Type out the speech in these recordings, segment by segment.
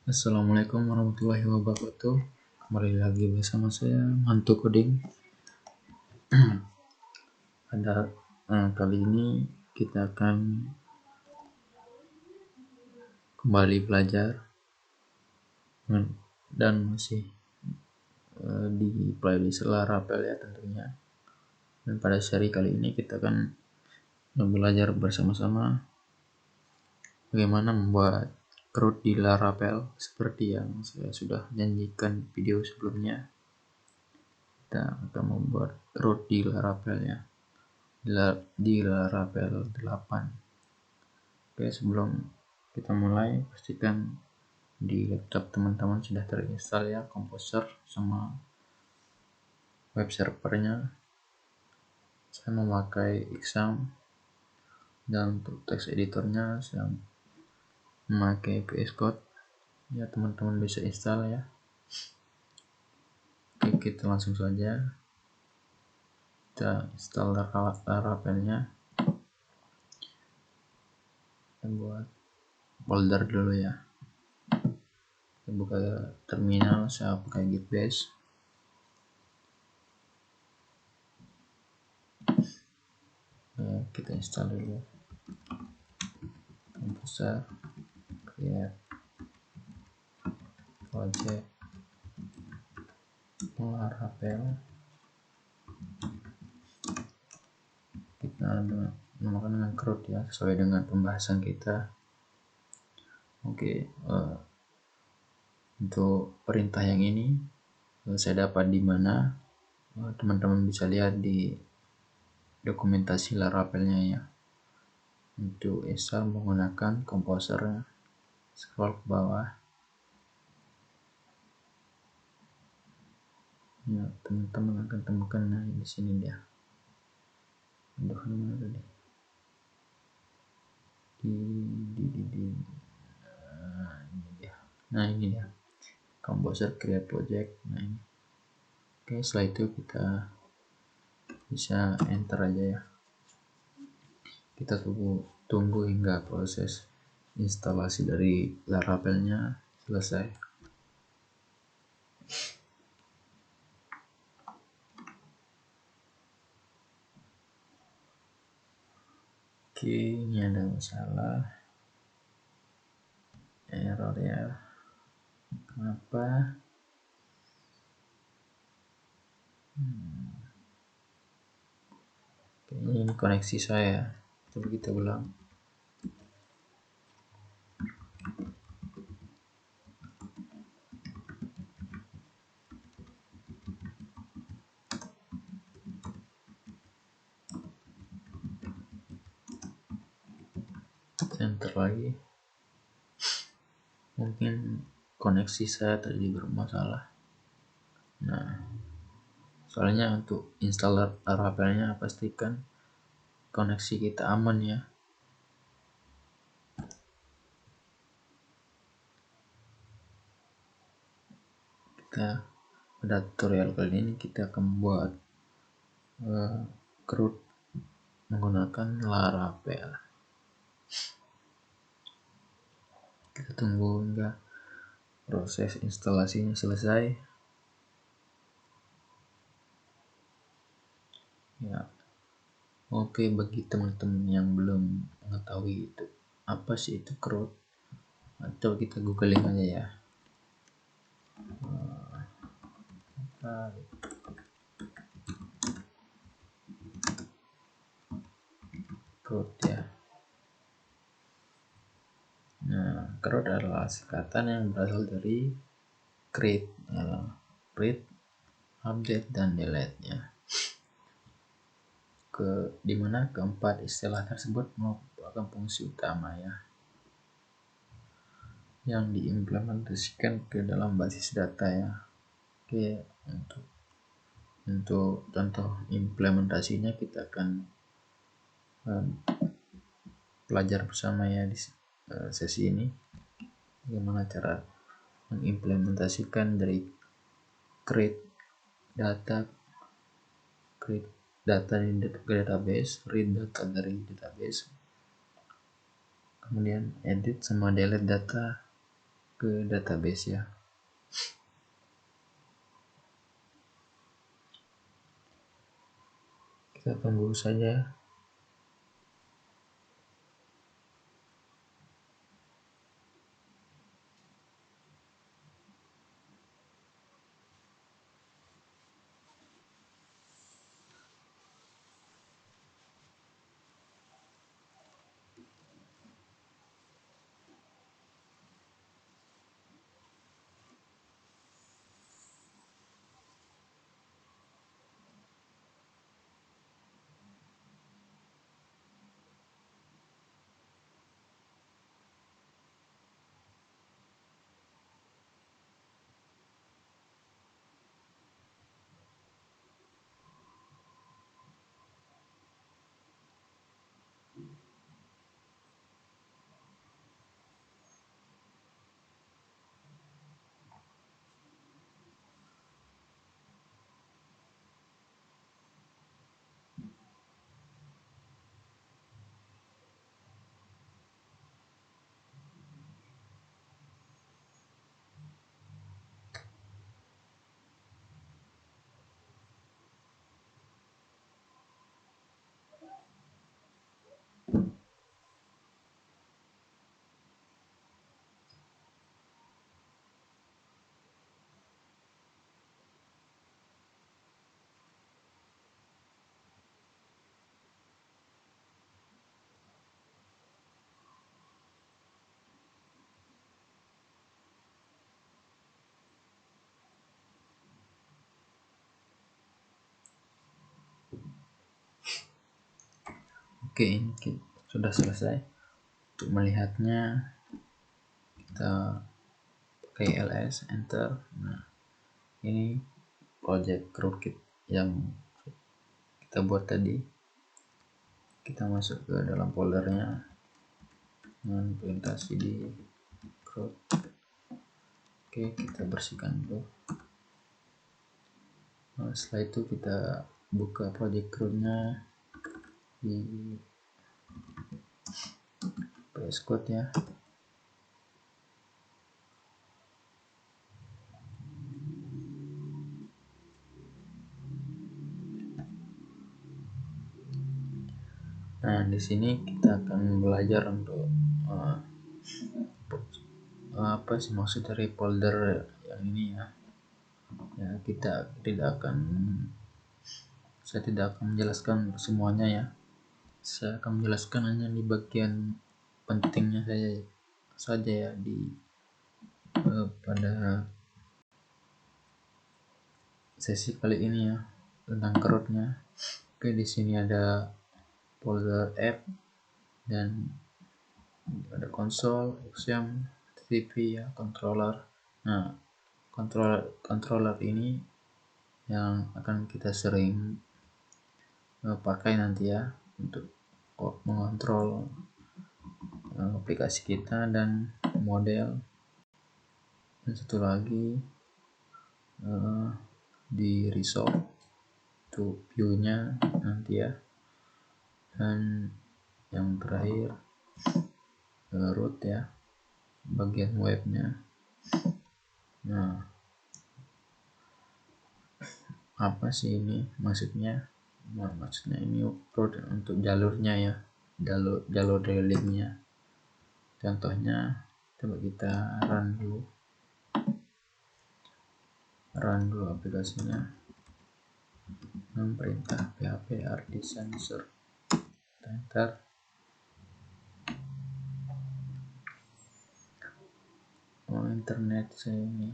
Assalamualaikum warahmatullahi wabarakatuh. Kembali lagi bersama saya Mantu Coding. Kali ini kita akan kembali belajar dan masih di playlist Laravel ya tentunya. Dan pada seri kali ini kita akan belajar bersama-sama bagaimana membuat CRUD di Laravel seperti yang saya sudah janjikan video sebelumnya. Kita akan membuat CRUD di Laravel ya. Di Laravel 8. Oke, sebelum kita mulai, pastikan di laptop teman-teman sudah terinstall ya Composer sama web servernya. Saya memakai Exam, dan untuk text editornya saya memakai VS Code ya, teman-teman bisa install ya. Oke, kita langsung saja kita install Laravelnya. Kita buat folder dulu ya. Kita buka terminal, saya pakai git bash. Kita install dulu Composer, create project Laravel. Kita namakan dengan CRUD ya, sesuai dengan pembahasan kita. Oke, untuk perintah yang ini saya dapat di mana, teman-teman bisa lihat di dokumentasi Laravelnya ya. Untuk install menggunakan Composer, scroll ke bawah ya, teman-teman akan temukan di sini dia. Mana tadi? Nah ini dia, Composer create project. Nah ini. Oke, setelah itu kita bisa enter aja ya. Kita tunggu hingga proses instalasi dari Laravelnya selesai. Oke, ini ada masalah error ya. Kenapa? Kayaknya ini koneksi saya. Coba kita ulang. Enter lagi. Mungkin koneksi saya tadi bermasalah. Nah, soalnya untuk installer Laravelnya pastikan koneksi kita aman ya. Kita pada tutorial kali ini kita akan membuat CRUD menggunakan Laravel. Kita tunggu hingga proses instalasinya selesai ya. Oke, bagi teman-teman yang belum mengetahui itu apa sih itu CRUD, atau kita googling aja ya. CRUD ya. Nah, CRUD adalah singkatan yang berasal dari create, update, dan delete ya. Dimana keempat istilah tersebut merupakan fungsi utama ya, yang diimplementasikan ke dalam basis data ya. Oke, untuk contoh implementasinya kita akan belajar bersama ya di sesi ini, bagaimana cara mengimplementasikan dari create data di database, read data dari database, kemudian edit sama delete data ke database ya. Kita tunggu saja. Oke, ini sudah selesai. Untuk melihatnya kita pakai ls enter. Nah, ini project CrewKit yang kita buat tadi. Kita masuk ke dalam foldernya dengan perintah cd crew. Oke, kita bersihkan dulu. Nah, setelah itu kita buka project crew-nya di VS Code ya. Nah, di sini kita akan belajar untuk apa sih maksud dari folder yang ini ya. Ya, saya tidak akan menjelaskan semuanya ya. Saya akan menjelaskan hanya di bagian pentingnya saja ya pada sesi kali ini ya tentang CRUD-nya. Oke, di sini ada folder app dan ada konsol, XAMPP, TTP ya, controller. Nah, controller ini yang akan kita sering pakai nanti ya untuk mengontrol aplikasi kita dan model. Dan satu lagi di resolve untuk view-nya nanti ya. Dan yang terakhir root ya, bagian webnya. Nah, apa sih ini maksudnya? Nah, maksudnya ini root untuk jalurnya ya, jalur dealingnya. Contohnya coba kita run dulu aplikasinya dengan perintah php rd sensor. Enter. Internet saya ini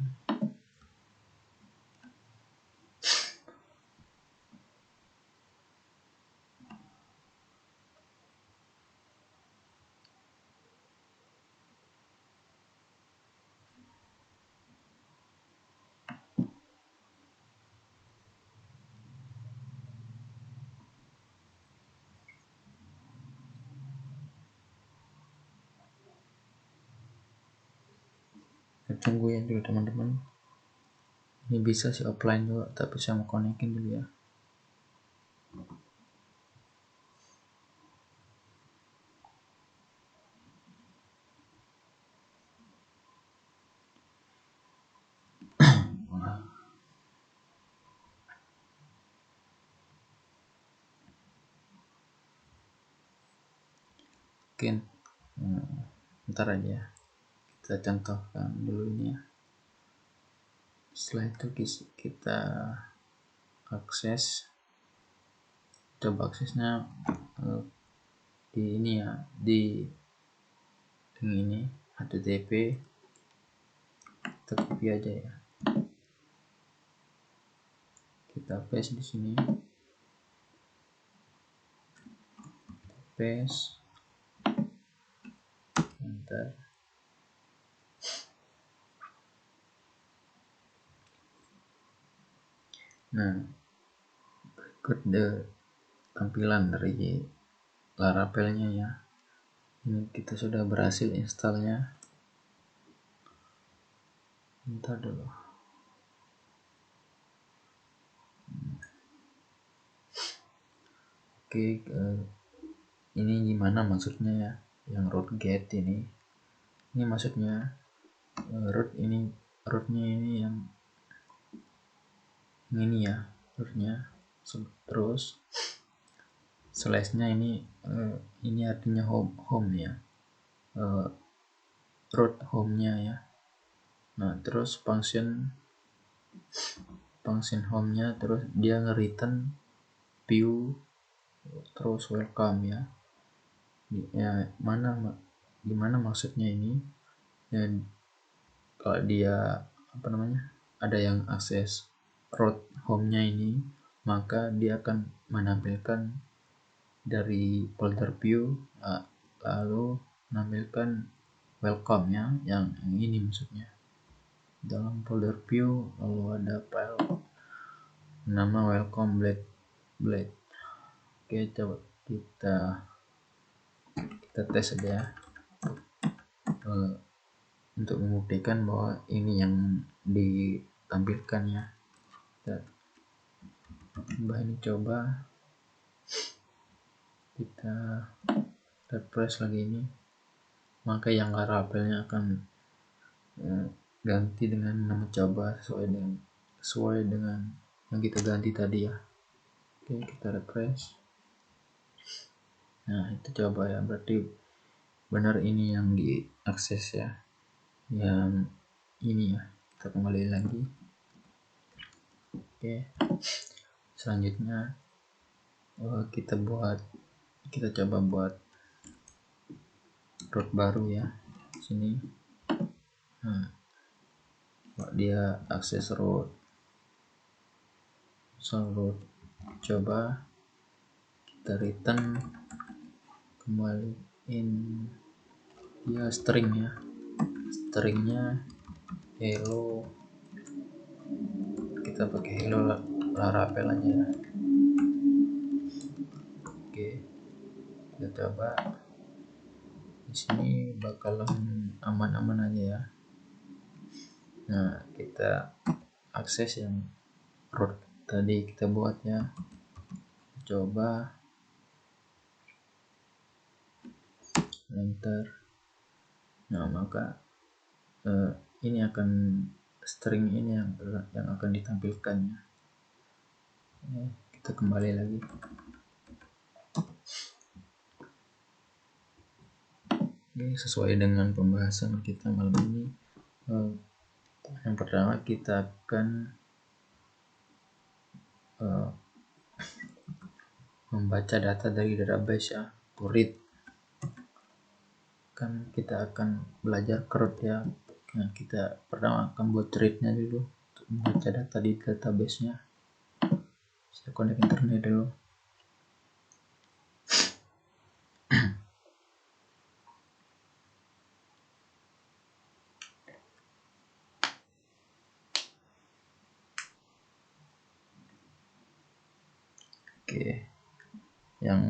tunggu ya dulu teman-teman. Ini bisa sih offline juga, tapi saya mau konekin dulu ya. Oke, ntar aja kita contohkan dulu ini ya. Setelah itu kita akses, coba aksesnya di ini ya, di link ini http, kita copy aja ya, kita paste di sini, paste, enter. Nah, berikut tampilan dari Laravelnya ya. Ini kita sudah berhasil installnya. Bentar dulu. Oke, ini gimana maksudnya ya? Yang root get ini maksudnya rootnya ini yang ini ya, rootnya. Terus slashnya ini artinya home ya, root home-nya ya. Nah, terus function home-nya, terus dia nge-return view, terus welcome ya. Gimana maksudnya ini? Dan kalau dia ada yang akses root home-nya ini, maka dia akan menampilkan dari folder view, lalu menampilkan welcome ya, yang ini maksudnya. Dalam folder view lalu ada file nama welcome blade. Oke, coba kita tes saja untuk membuktikan bahwa ini yang ditampilkan ya. Coba kita refresh lagi ini, maka yang Laravelnya akan ganti dengan nama coba sesuai dengan yang kita ganti tadi ya. Oke, kita refresh. Nah, itu coba ya, berarti benar ini yang diakses ya, yang ini ya. Kita kembali lagi. Oke, selanjutnya kita coba buat root baru ya, sini. Nah, dia akses root, coba kita return kembaliin dia string ya, stringnya hello, kita pakai hello Laravel aja ya. Oke, kita coba di sini bakalan aman-aman aja ya. Nah, kita akses yang root tadi kita buat ya, coba enter. Nah, maka ini akan string ini yang akan ditampilkan ya. Kita kembali lagi. Oke, sesuai dengan pembahasan kita malam ini, yang pertama kita akan membaca data dari database ya, to read. Kan kita akan belajar root ya. Nah, kita pertama akan buat read-nya dulu untuk membaca data di database-nya. Saya connect internet dulu. Oke, yang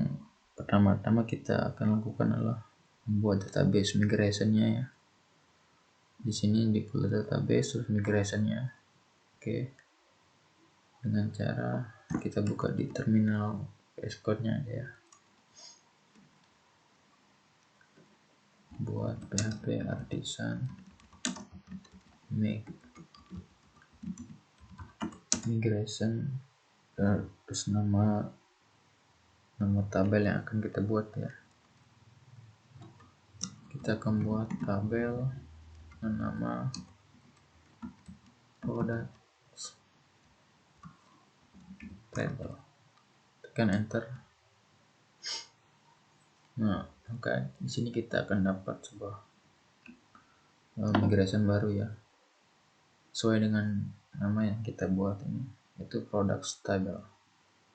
pertama-tama kita akan lakukan adalah membuat database migration-nya ya. Di sini di folder database terus migration-nya. Oke, dengan cara kita buka di terminal VS Code-nya aja ya. Buat PHP artisan migration, terus nama tabel yang akan kita buat ya. kita akan buat tabel dengan nama product table. Tekan enter. Nah, oke, di sini kita akan dapat sebuah migration baru ya, sesuai dengan nama yang kita buat ini, itu products table.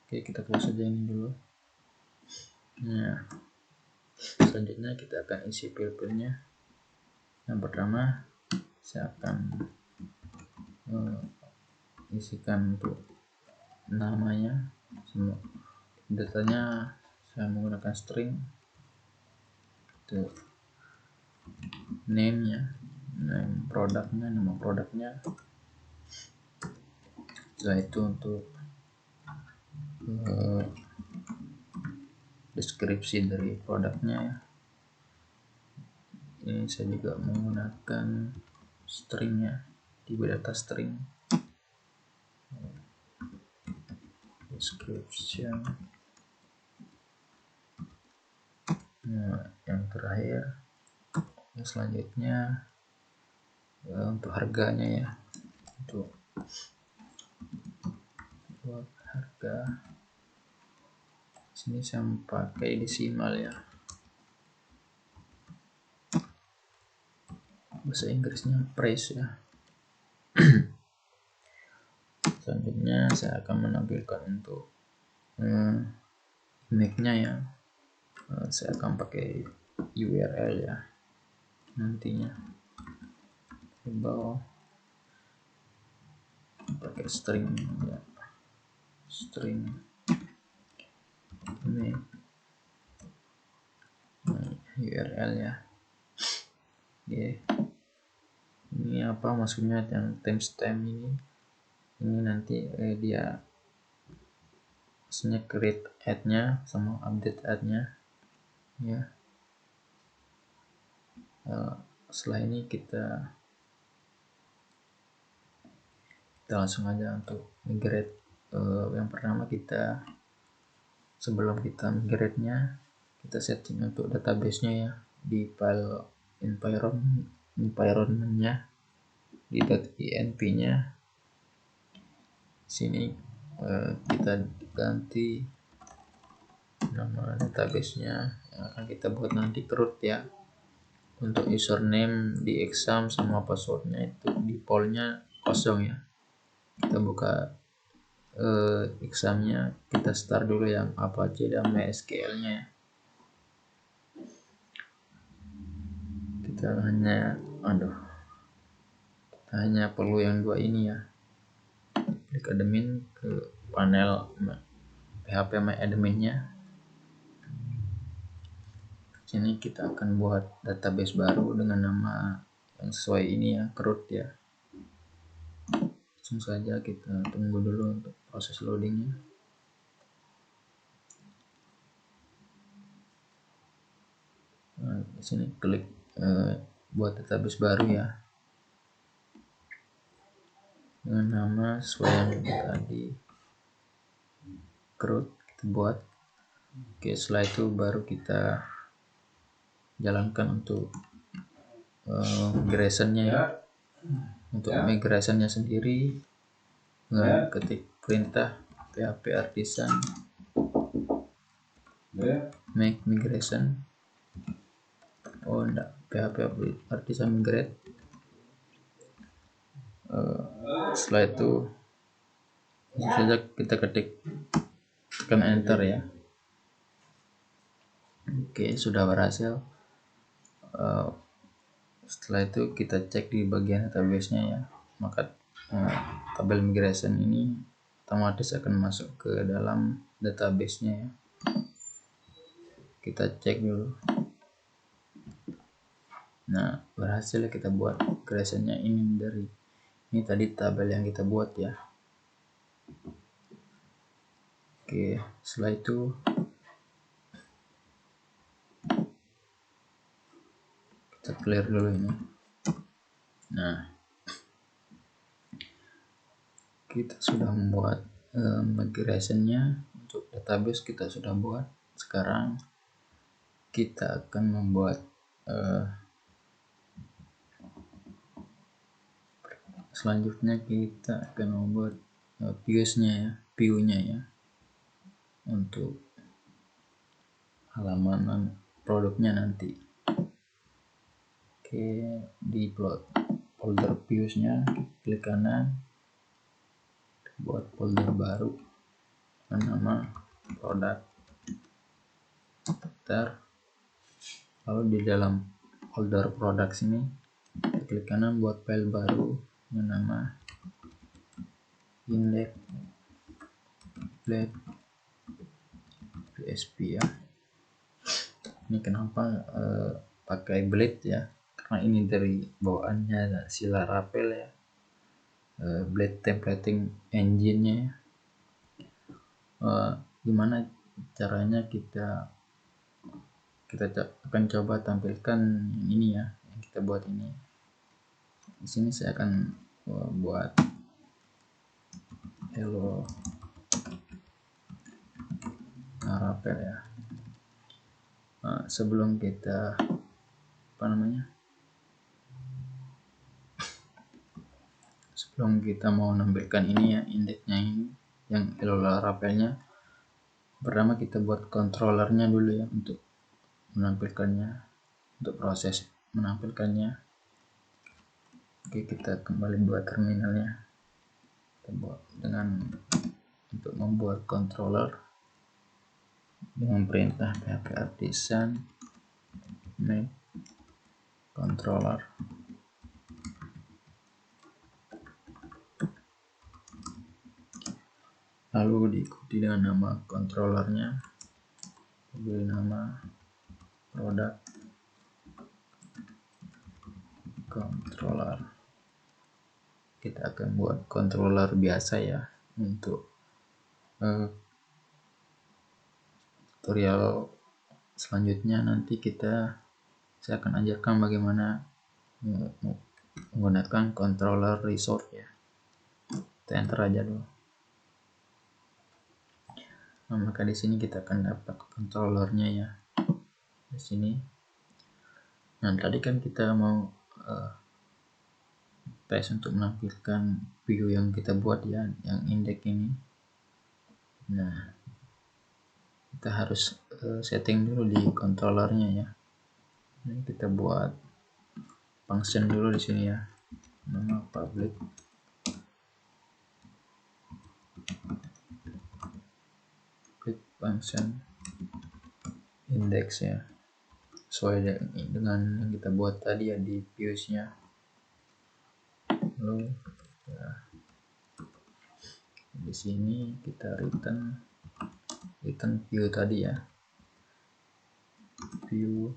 Oke, kita close saja ini dulu. Nah, selanjutnya kita akan isi field-fieldnya. Yang pertama, saya akan isikan untuk namanya, semua datanya saya menggunakan string. Itu name-nya, name produknya, nama produknya. Setelah itu untuk deskripsi dari produknya ya. Ini saya juga menggunakan stringnya, tipe data string. Description. Nah, yang terakhir, yang selanjutnya untuk harganya ya, untuk buat harga sini saya pakai desimal ya, bahasa Inggrisnya price ya. Selanjutnya saya akan menampilkan untuk image-nya ya. Saya akan pakai URL ya nantinya. Di bawah pakai string ya, string ini URL ya. Oke, ini apa maksudnya yang timestamp ini nanti dia maksudnya create ad-nya sama update ad-nya ya. Setelah ini kita langsung aja untuk migrate. Yang pertama, kita sebelum kita migrate-nya, kita setting untuk database-nya ya di file environment-nya di .env-nya. Sini kita ganti nama database-nya yang akan kita buat nanti root ya. Untuk username di exam sama passwordnya itu defaultnya kosong ya. Kita buka examnya, kita start dulu yang Apache dan MySQL-nya. Kita hanya perlu yang dua ini ya. Klik admin ke panel PHP My Admin-nya. Sini kita akan buat database baru dengan nama yang sesuai ini ya, root ya. Langsung saja kita tunggu dulu untuk proses loadingnya. Nah, di sini klik buat database baru ya dengan nama sesuai yang tadi root kita buat. Oke, setelah itu baru kita jalankan untuk migrationnya ya. Untuk migrationnya sendiri ketik perintah php artisan make migration. php artisan migrate. Setelah itu saja kita tekan enter ya. Oke, sudah berhasil. Setelah itu kita cek di bagian database-nya ya, maka tabel migration ini otomatis akan masuk ke dalam database-nya ya. Kita cek dulu. Nah, berhasil kita buat migration-nya ini tadi tabel yang kita buat ya. Oke, setelah itu kita clear dulu ini. Nah, kita sudah membuat migration-nya untuk database, kita sudah buat. Sekarang kita akan membuat selanjutnya kita akan membuat view-nya ya untuk halaman produknya nanti. Oke, di folder views-nya klik kanan, buat folder baru nama produk, lalu di dalam folder produk sini klik kanan buat file baru dengan nama index.php ya. Ini kenapa pakai blade ya, karena ini dari bawaannya si Laravel ya, blade templating engine-nya ya. Gimana caranya kita akan coba tampilkan ini ya, yang kita buat ini. Di sini saya akan buat hello Laravel ya. Sebelum kita sebelum kita mau menampilkan ini ya, indeksnya ini yang hello Laravelnya, pertama kita buat controllernya dulu ya untuk menampilkannya, untuk proses menampilkannya. Oke, kita kembali buat terminalnya. Kita buat untuk membuat controller dengan perintah php artisan make controller. Lalu diikuti dengan nama controllernya, beri nama produk controller. Kita akan buat controller biasa ya. Untuk tutorial selanjutnya nanti saya akan ajarkan bagaimana menggunakan controller resource ya. Kita enter aja dulu. Nah, maka di sini kita akan dapat controllernya ya, di sini. Nah, tadi kan kita mau tes untuk menampilkan view yang kita buat ya, yang index ini. Nah, kita harus setting dulu di controllernya ya. Ini kita buat function dulu di sini ya, nama public function index ya, sesuai dengan yang kita buat tadi ya di views-nya. Lalu ya, di sini kita return view tadi ya, view.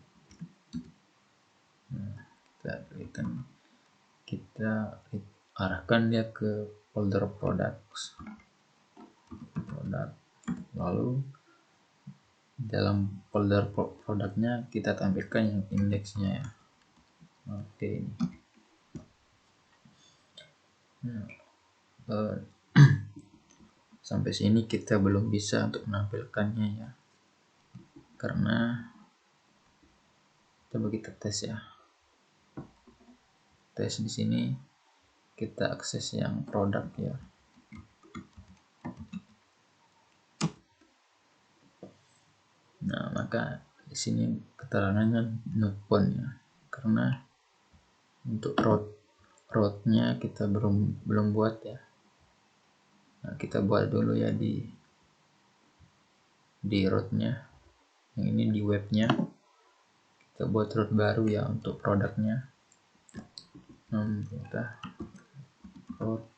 Nah, kita arahkan dia ke folder produk. Lalu dalam folder produknya kita tampilkan yang indeksnya ya. Oke. Nah, sampai sini kita belum bisa untuk menampilkannya ya, karena coba kita tes ya. Tes di sini kita akses yang produk ya. Nah, maka di sini keterangannya not found ya, karena untuk route-nya kita belum buat ya. Nah, kita buat dulu ya di route-nya. Yang ini di webnya. Kita buat route baru ya untuk produknya. Kita route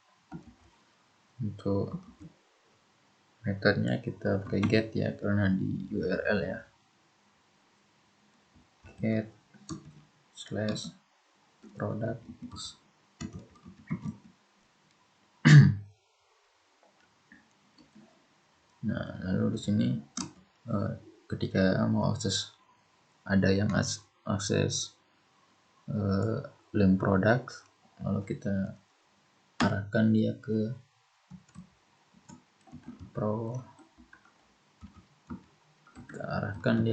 untuk metodenya kita pakai get ya, karena di URL ya, get /products. Nah, lalu di sini ketika mau akses, ada yang akses link produk, lalu kita arahkan dia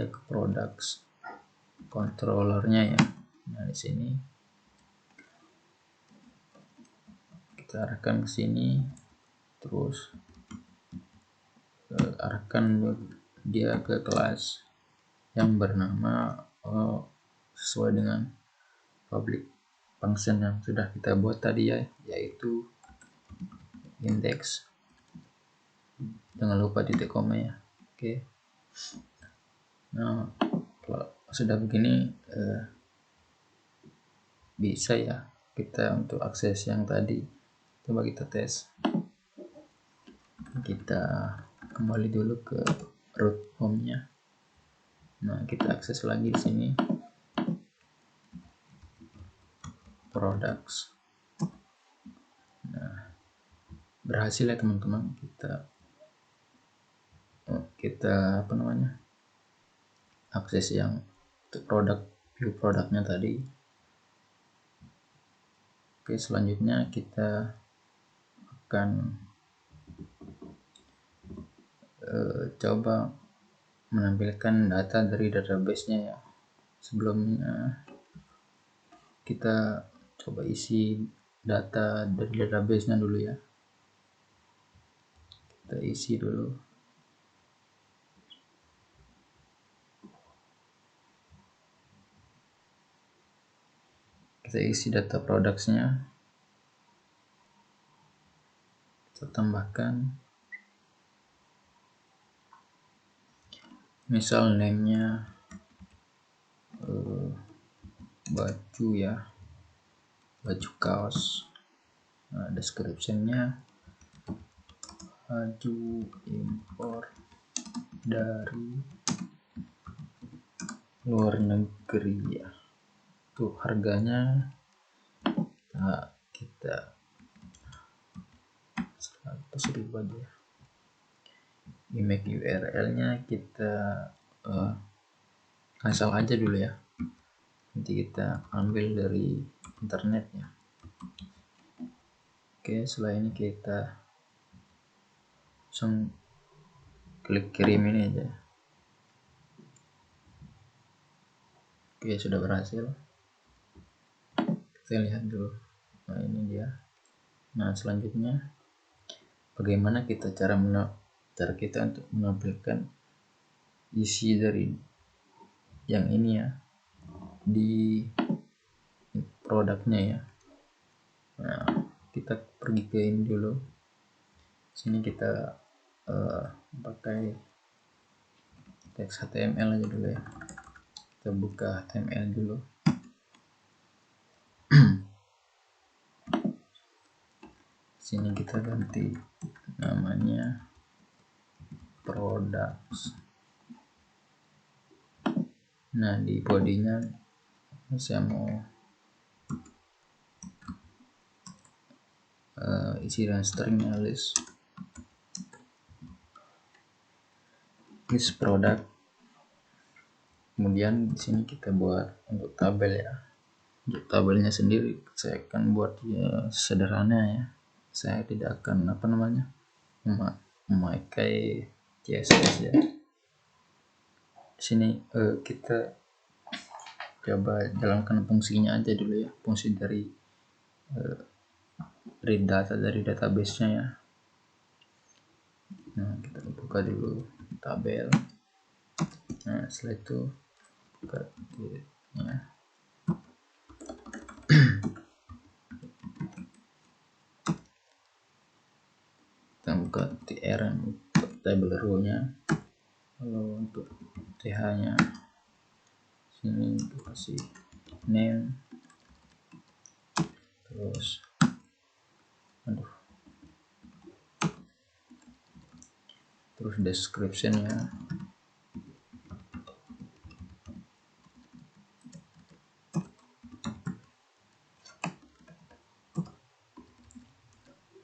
ke products controllernya ya. Nah, di sini kita arahkan ke sini, terus arahkan dia ke kelas yang bernama sesuai dengan public function yang sudah kita buat tadi ya, yaitu index. Jangan lupa titik koma ya. Oke. Nah, kalau sudah begini bisa ya kita untuk akses yang tadi. Coba kita tes. Kita kembali dulu ke root home-nya. Nah, kita akses lagi di sini. Products. Nah, berhasil ya teman-teman. Kita akses yang untuk produk, view produknya tadi. Oke, selanjutnya kita akan coba menampilkan data dari database-nya ya. Sebelumnya kita coba isi data dari database-nya dulu ya. Kita isi dulu. Kita isi data products-nya. Kita tambahkan misal name-nya baju ya, baju kaos. Nah, description-nya baju impor dari luar negeri ya. Tuh harganya kita 100.000 aja ya. Email URL-nya kita asal aja dulu ya. Nanti kita ambil dari internet ya. Oke, setelah ini kita langsung klik kirim ini aja. Oke, sudah berhasil. Kita lihat dulu. Nah, ini dia. Nah, selanjutnya bagaimana cara kita untuk menampilkan isi dari yang ini ya di produknya ya. Nah, kita pergi ke ini dulu. Sini kita pakai teks HTML aja dulu ya. Kita buka HTML dulu. Sini kita ganti namanya products. Nah, di bodinya saya mau isi dan stringnya list product. Kemudian di sini kita buat untuk tabel ya. Untuk tabelnya sendiri saya akan buat ya sederhana ya. Saya tidak akan memakai CSS ya. Di sini kita coba jalankan fungsinya aja dulu ya, fungsi dari read data dari database-nya ya. Nah, kita buka dulu tabel. Nah, setelah itu buka ya. Kita buka tr untuk table row-nya. Kalau untuk th-nya sini kita kasih name, terus description-nya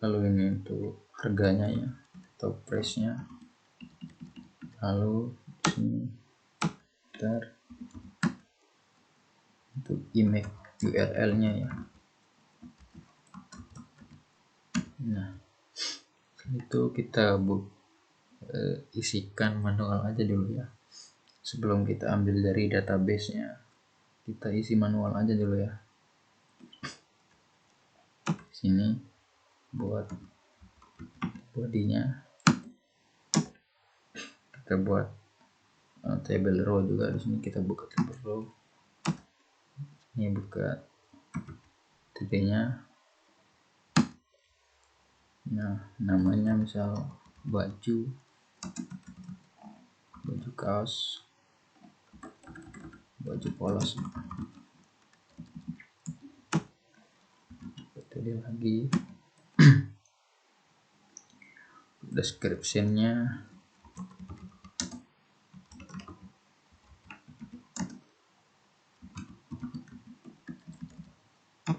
lalu ini untuk harganya ya atau price-nya, lalu sini untuk email URL-nya ya. Nah, itu kita isikan manual aja dulu ya. Sebelum kita ambil dari database-nya, kita isi manual aja dulu ya. Sini buat bodinya, kita buat table row juga. Di sini kita buka table row, ini buka titiknya. Nah, namanya misal baju kaos, baju polos. Tadi lagi description-nya,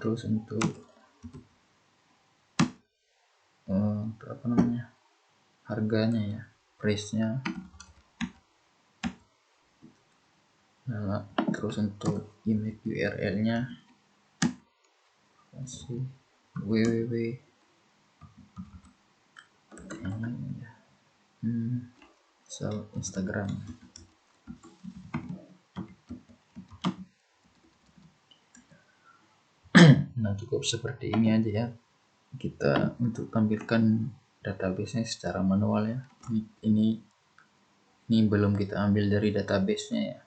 terus untuk apa namanya, harganya ya, price-nya. Nah, terus untuk email URL-nya kasih www Instagram. Nah, cukup seperti ini aja ya kita untuk tampilkan database-nya secara manual ya. Ini belum kita ambil dari database-nya ya.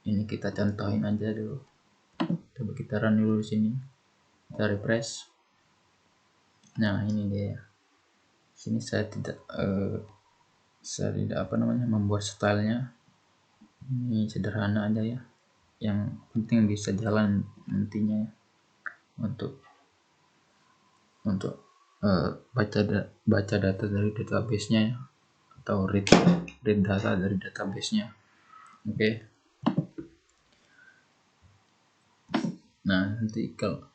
Ini kita contohin aja dulu. Coba kita run dulu di sini. Kita refresh. Nah, ini dia. Sini saya tidak membuat stylenya. Ini sederhana aja ya. Yang penting bisa jalan nantinya ya. Untuk baca data dari database-nya ya, atau read data dari database-nya. Oke. Nah, nanti kalau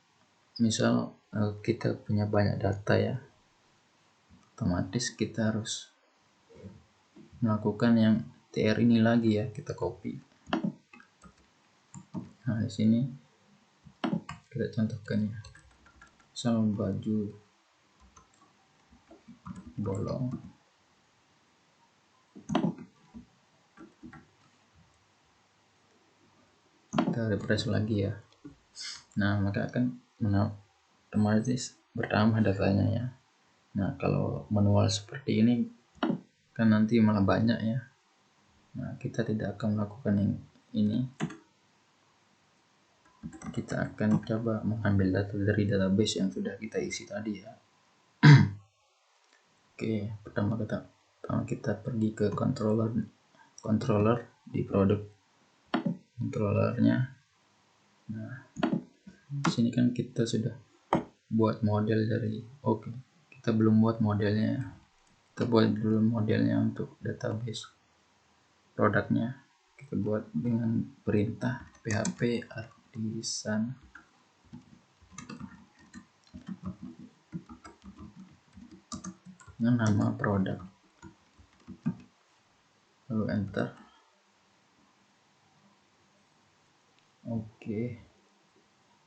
misal kita punya banyak data ya, otomatis kita harus melakukan yang tr ini lagi ya, kita copy. Nah, di sini kita contohkan ya, misal baju bolong, kita refresh lagi ya. Nah, maka akan otomatis bertambah datanya ya. Nah, kalau manual seperti ini kan nanti malah banyak ya. Nah, kita tidak akan melakukan yang ini. Kita akan coba mengambil data dari database yang sudah kita isi tadi ya. Oke, pertama kita pergi ke controller di produk controllernya. Nah, di sini kan kita sudah buat model dari kita belum buat modelnya. Kita buat dulu modelnya untuk database produknya. Kita buat dengan perintah php artisan dengan nama produk, lalu enter. Oke,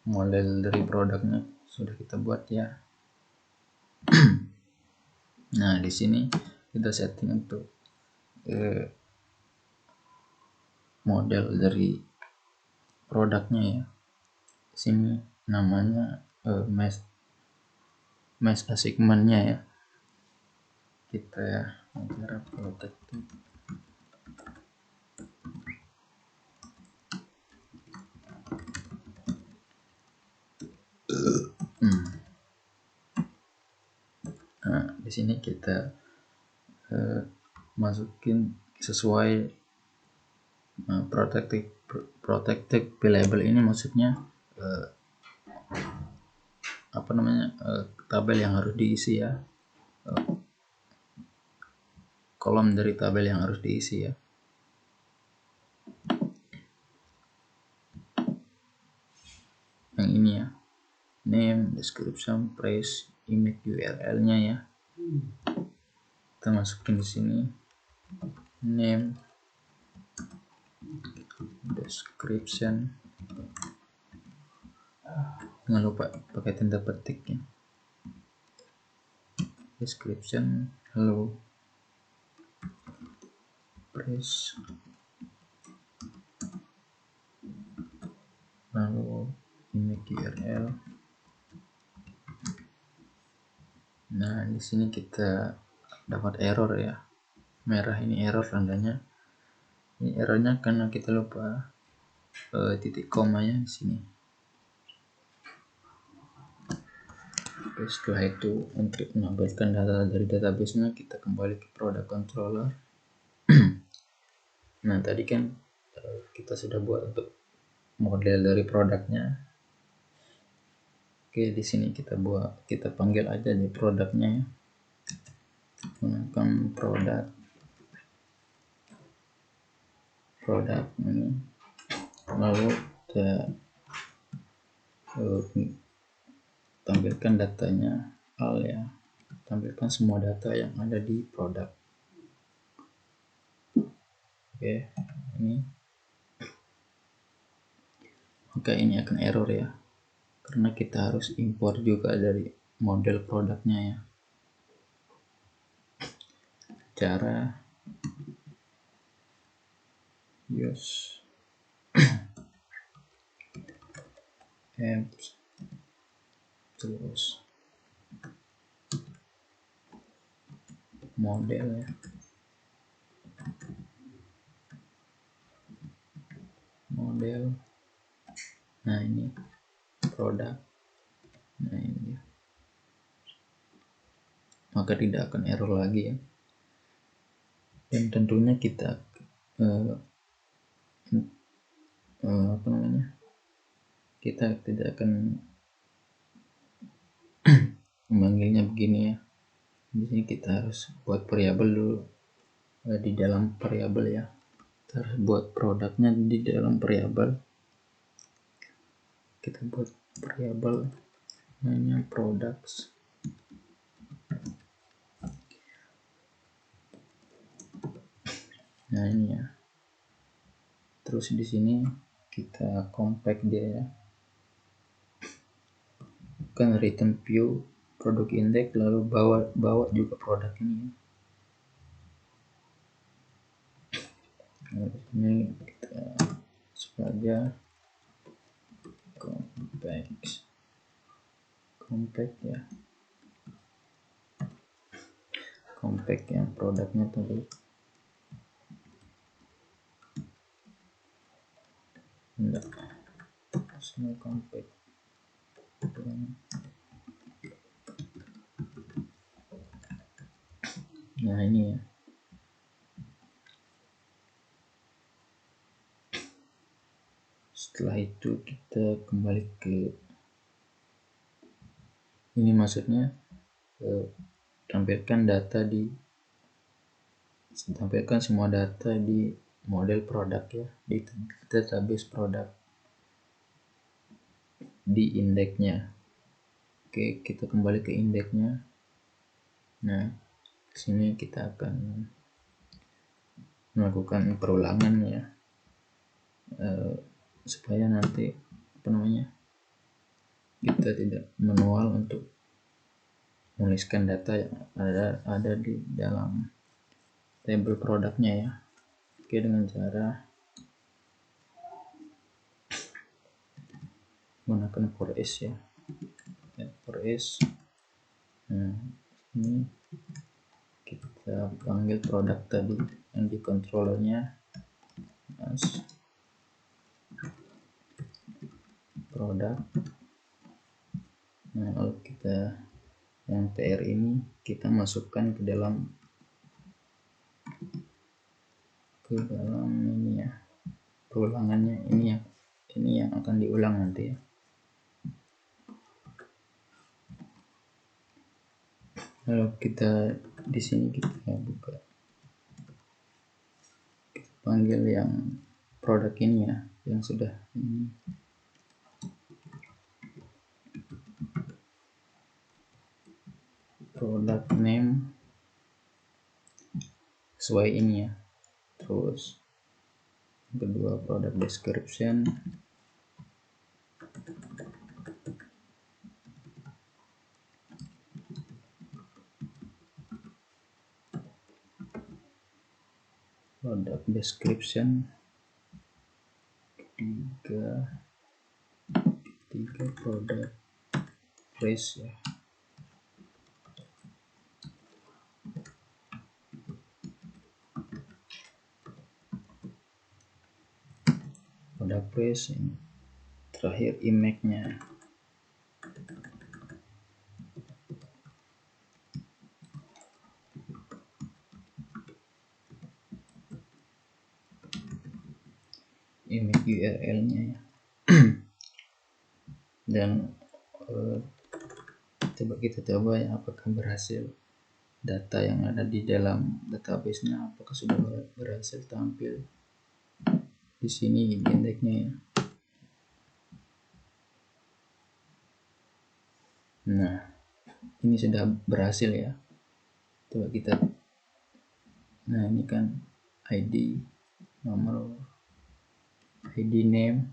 model dari produknya sudah kita buat ya. Nah, di sini kita setting untuk model dari produknya ya. Di sini namanya mesh assignment-nya ya. Kita cara protected. Nah, di sini kita masukin sesuai protected label ini, maksudnya tabel yang harus diisi ya, kolom dari tabel yang harus diisi ya. Yang ini ya, name, description, price, image, URL-nya ya. Kita masukin di sini name, description, jangan lupa pakai tanda petik ya. Description, hello, price, lalu image URL, Nah, di sini kita dapat error ya, merah ini error tandanya. Ini errornya karena kita lupa titik komanya di sini. Oke, setelah itu untuk menampilkan data dari database-nya kita kembali ke product controller. Nah, tadi kan kita sudah buat untuk model dari produknya. Oke, di sini kita panggil aja di produknya ya. Gunakan produk ini, lalu kita tampilkan datanya al ya, tampilkan semua data yang ada di produk. Oke, ini akan error ya, karena kita harus import juga dari model produknya ya. Cara use apps terus model ya, model. Nah, ini produk. Nah, ini ya. Maka tidak akan error lagi ya. Dan tentunya kita kita tidak akan memanggilnya begini ya. Di sini kita harus buat variabel dulu di dalam variabel ya. Kita harus buat produknya di dalam variabel. Kita buat variabel namanya products. Nah, ini ya. Terus di sini kita compact dia ya. Kan return view produk index, lalu bawa juga produk ini. Nah, ini kita saja compact ya, compact yang produknya tadi. Enggak, semua compact. Nah, ini ya. Setelah itu kita kembali ke ini, maksudnya tampilkan semua data di model produk ya, di database produk di indeksnya. Oke, kita kembali ke indeksnya. Nah, sini kita akan melakukan perulangan ya, supaya nanti kita tidak manual untuk menuliskan data yang ada di dalam tabel produknya ya. Oke, dengan cara menggunakan for each ya, for each. Nah, ini kita panggil produk tadi yang di controllernya as produk. Nah, lalu kita yang tr ini kita masukkan ke dalam ini ya, perulangannya ini yang akan diulang nanti ya. Lalu kita di sini kita buka, kita panggil yang produk ini ya, yang sudah ini. Product name sesuai ini ya. Terus kedua product description, product description, tiga product price ya. ada press, ini terakhir image-nya. Image URL-nya ya. Dan coba kita coba ya, apakah berhasil data yang ada di dalam database-nya, apakah sudah berhasil tampil di sini di indeksnya ya. Nah, ini sudah berhasil ya. Coba kita, nah ini kan ID, nomor, ID name,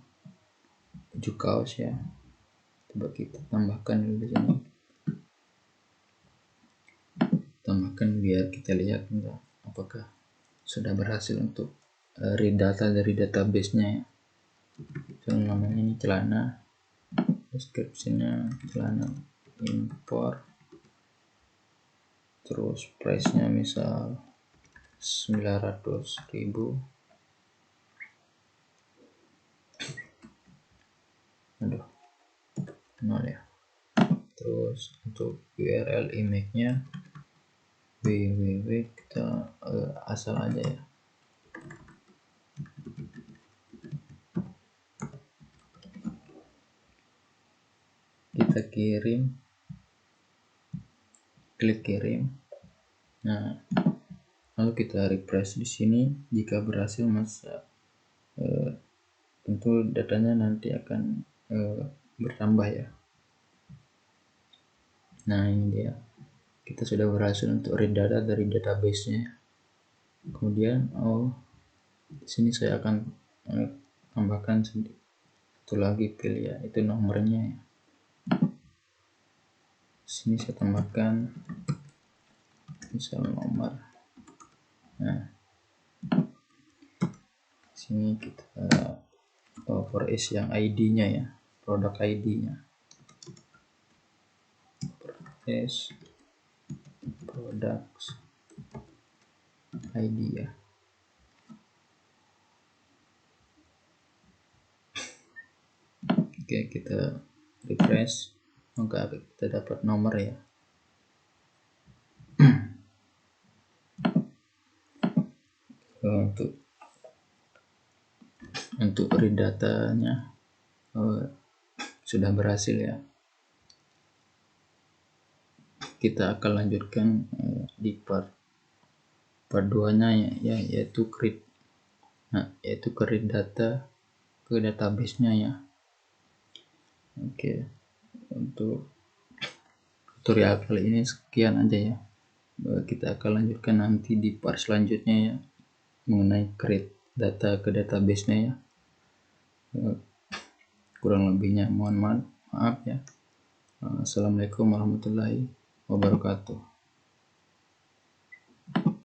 baju kaos ya. Coba kita tambahkan dulu di sini. Tambahkan biar kita lihat enggak apakah sudah berhasil untuk read data dari database-nya ya. So, namanya ini celana, description-nya celana impor, terus price-nya misal 900.000. Aduh, 0 ya. Terus untuk URL image-nya www, kita asal aja ya. Kita kirim, klik kirim. Nah, lalu kita refresh di sini. Jika berhasil, masa tentu datanya nanti akan bertambah ya. Nah, ini dia, kita sudah berhasil untuk read data dari database-nya. Kemudian di sini saya akan tambahkan satu lagi pilih ya, itu nomornya ya. Sini saya tambahkan misal nomor. Nah, sini kita for is yang ID-nya ya, produk ID-nya. Is products ID ya. Oke, kita refresh, maka kita dapat nomor ya. Untuk read datanya sudah berhasil ya. Kita akan lanjutkan di part 2-nya ya, yaitu create, yaitu create data ke database-nya ya. Oke, untuk tutorial kali ini sekian aja ya. Kita akan lanjutkan nanti di part selanjutnya ya, mengenai create data ke database-nya ya. Kurang lebihnya mohon maaf ya. Assalamualaikum warahmatullahi wabarakatuh.